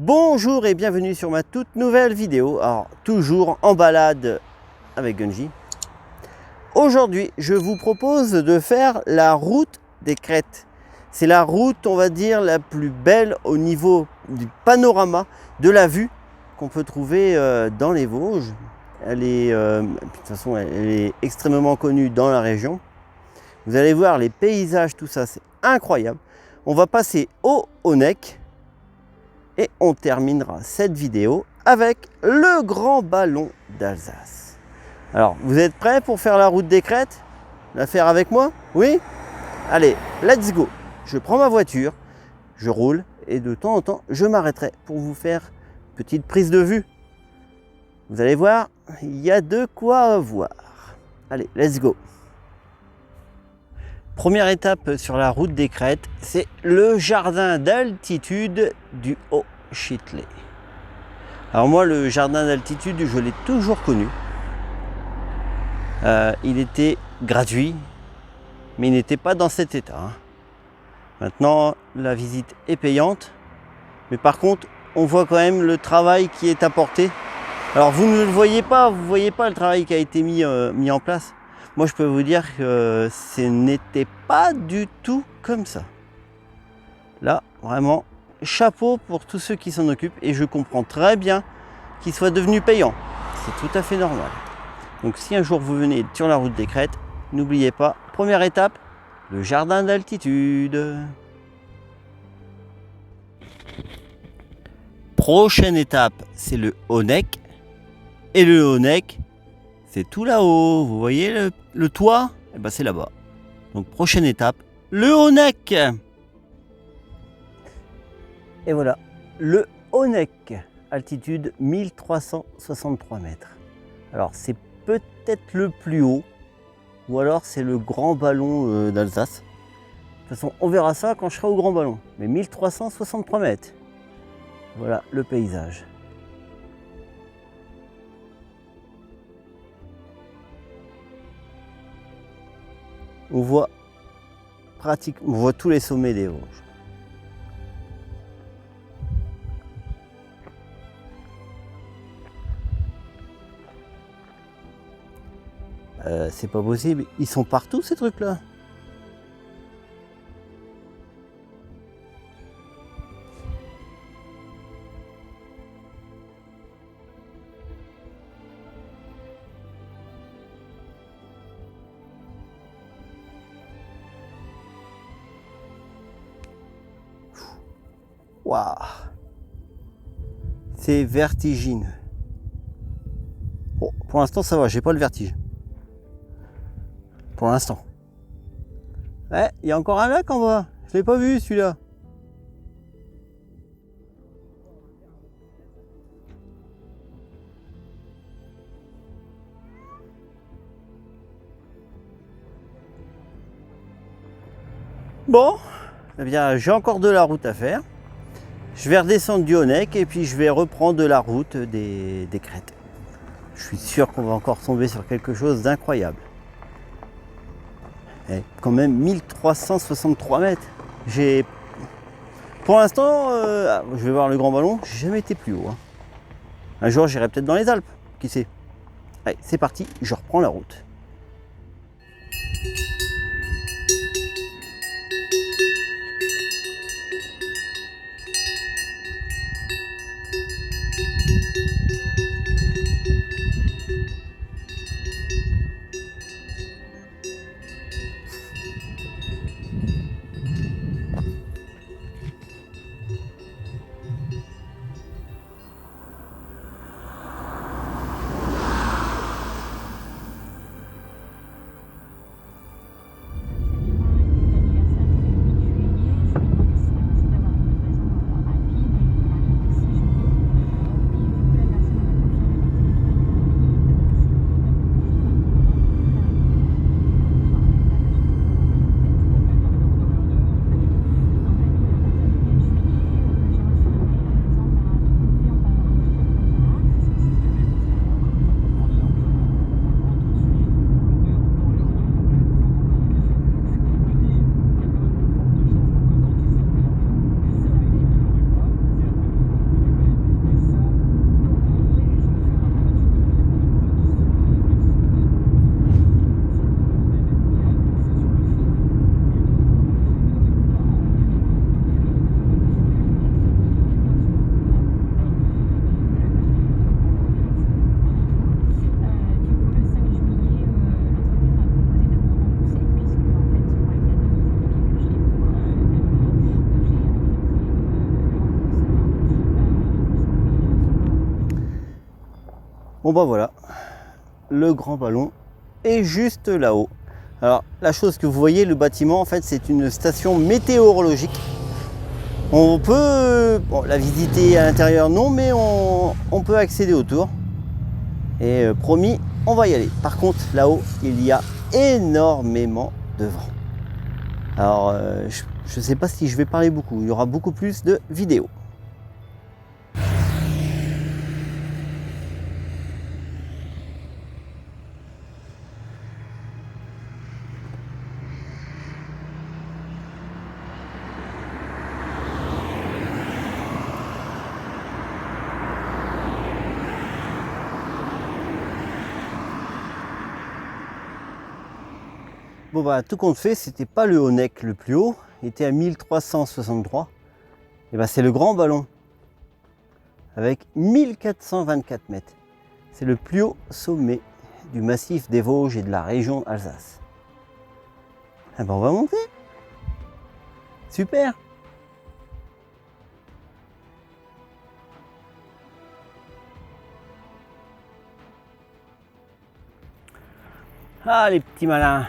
Bonjour et bienvenue sur ma toute nouvelle vidéo. Alors, toujours en balade avec Gunji. Aujourd'hui, je vous propose de faire la route des crêtes. C'est la route, on va dire, la plus belle au niveau du panorama, de la vue qu'on peut trouver dans les Vosges. Elle est, de toute façon, elle est extrêmement connue dans la région. Vous allez voir les paysages, tout ça, c'est incroyable. On va passer au Honeck. Et on terminera cette vidéo avec le grand ballon d'Alsace. Alors, vous êtes prêts pour faire la route des crêtes? La faire avec moi? Oui? Allez, let's go! Je prends ma voiture, je roule et de temps en temps, je m'arrêterai pour vous faire une petite prise de vue. Vous allez voir, il y a de quoi voir. Allez, let's go! Première étape sur la route des crêtes, c'est le jardin d'altitude du Haut-Châtelet. Alors moi, le jardin d'altitude, je l'ai toujours connu. Il était gratuit, mais il n'était pas dans cet état. Maintenant, la visite est payante, mais par contre, on voit quand même le travail qui est apporté. Alors vous ne le voyez pas, vous ne voyez pas le travail qui a été mis en place. Moi, je peux vous dire que ce n'était pas du tout comme ça. Là, vraiment, chapeau pour tous ceux qui s'en occupent et je comprends très bien qu'il soit devenu payant. C'est tout à fait normal. Donc, si un jour vous venez sur la route des crêtes, n'oubliez pas, première étape, le jardin d'altitude. Prochaine étape, c'est le Honeck. Et le Honeck, c'est tout là-haut, vous voyez le toit? Eh ben c'est là-bas. Donc prochaine étape, le Honeck. Et voilà, le Honeck, altitude 1363 mètres. Alors c'est peut-être le plus haut, ou alors c'est le grand ballon d'Alsace. De toute façon, on verra ça quand je serai au grand ballon. Mais 1363 mètres. Voilà le paysage. On voit tous les sommets des Vosges. C'est pas possible, ils sont partout ces trucs-là. Waouh, c'est vertigineux. Bon, pour l'instant ça va, j'ai pas le vertige. Pour l'instant. Ouais, il y a encore un lac en bas. Je l'ai pas vu celui-là. Bon, eh bien j'ai encore de la route à faire. Je vais redescendre du Honeck et puis je vais reprendre la route des crêtes. Je suis sûr qu'on va encore tomber sur quelque chose d'incroyable. Et quand même 1363 mètres. Pour l'instant, je vais voir le grand ballon, j'ai jamais été plus haut. Un jour j'irai peut-être dans les Alpes, qui sait. Allez, c'est parti, je reprends la route. Bon bah voilà, le grand ballon est juste là-haut. Alors la chose que vous voyez, le bâtiment en fait c'est une station météorologique. On peut la visiter à l'intérieur non, mais on peut accéder autour. Et promis, on va y aller. Par contre là-haut il y a énormément de vent. Alors je ne sais pas si je vais parler beaucoup, il y aura beaucoup plus de vidéos. Bon bah tout compte fait, c'était pas le Honeck le plus haut, il était à 1363. Et bah c'est le grand ballon avec 1424 mètres. C'est le plus haut sommet du massif des Vosges et de la région Alsace. Ah bah on va monter. Super. Ah les petits malins.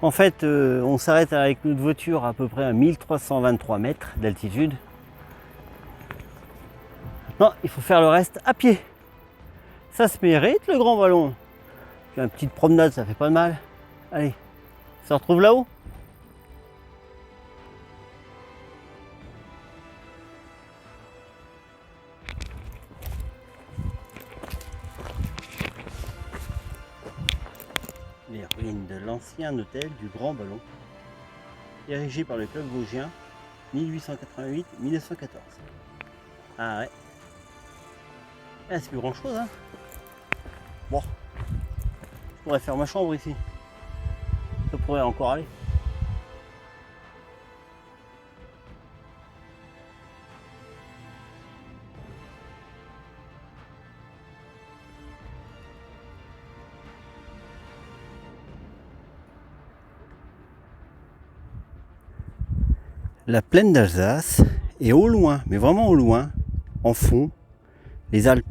En fait, on s'arrête avec notre voiture à peu près à 1323 mètres d'altitude. Non, il faut faire le reste à pied. Ça se mérite le grand ballon. Puis une petite promenade, ça fait pas de mal. Allez, on se retrouve là-haut. Les ruines de l'ancien hôtel du Grand Ballon, érigé par le club vosgien 1888-1914. Ah ouais. Ah, c'est plus grand chose hein. Bon, je pourrais faire ma chambre ici. Ça pourrait encore aller. La plaine d'Alsace et au loin, mais vraiment au loin, en fond, les Alpes.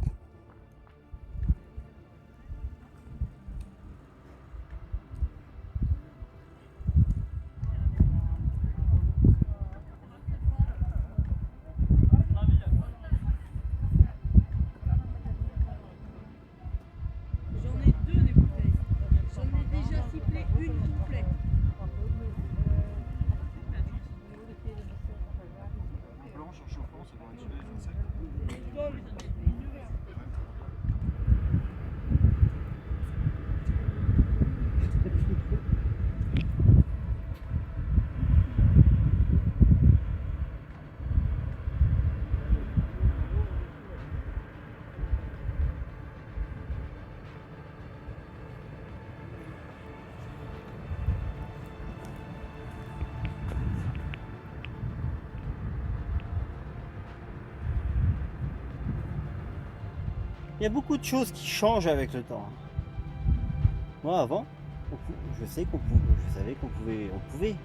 J'en ai deux des bouteilles. J'en ai déjà sifflé une complète. Blanche en chauffant, ça doit tuer les insectes. Il y a beaucoup de choses qui changent avec le temps. Moi avant, je savais qu'on pouvait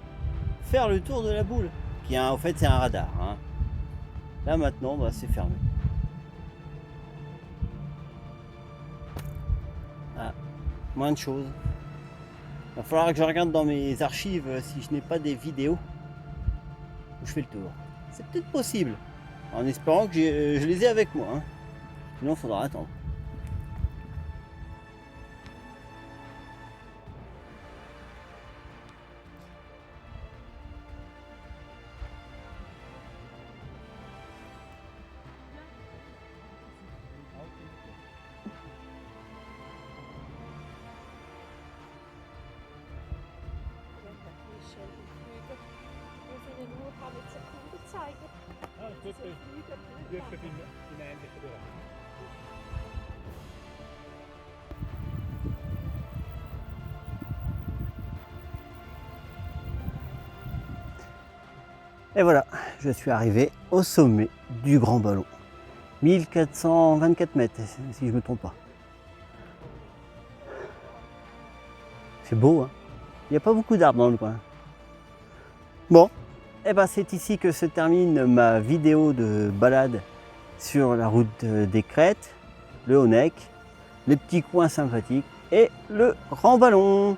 faire le tour de la boule, qui en fait c'est un radar. Hein. Là maintenant, bah, c'est fermé. Ah, moins de choses. Il va falloir que je regarde dans mes archives si je n'ai pas des vidéos où je fais le tour. C'est peut-être possible, en espérant que je les ai avec moi. Hein. Sinon, il faudra attendre. Et voilà, je suis arrivé au sommet du Grand Ballon. 1424 mètres, si je ne me trompe pas. C'est beau, hein. Il n'y a pas beaucoup d'arbres dans le coin. Bon, et ben c'est ici que se termine ma vidéo de balade sur la route des Crêtes. le haut-neck, les petits coins sympathiques et le grand ballon.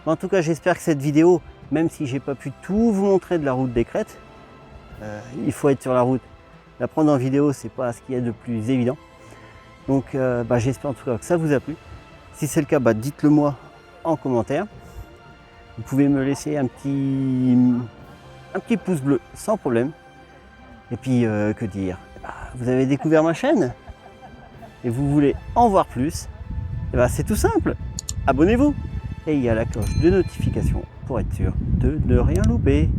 En tout cas, j'espère que cette vidéo, même si j'ai pas pu tout vous montrer de la route des crêtes, il faut être sur la route. La prendre en vidéo, c'est pas ce qu'il y a de plus évident. Donc j'espère en tout cas que ça vous a plu. Si c'est le cas, dites-le moi en commentaire. Vous pouvez me laisser un petit pouce bleu sans problème. Et puis que dire, vous avez découvert ma chaîne et vous voulez en voir plus, c'est tout simple. Abonnez-vous et il y a la cloche de notification pour être sûr de ne rien louper.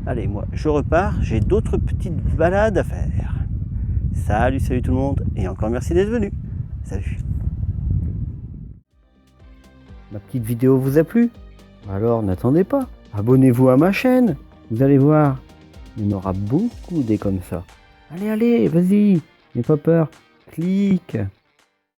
Allez, moi je repars, j'ai d'autres petites balades à faire. Salut tout le monde et encore merci d'être venu. Salut. Ma petite vidéo vous a plu? Alors n'attendez pas, abonnez-vous à ma chaîne. Vous allez voir, il y en aura beaucoup des comme ça. Allez, vas-y, n'aie pas peur, clique.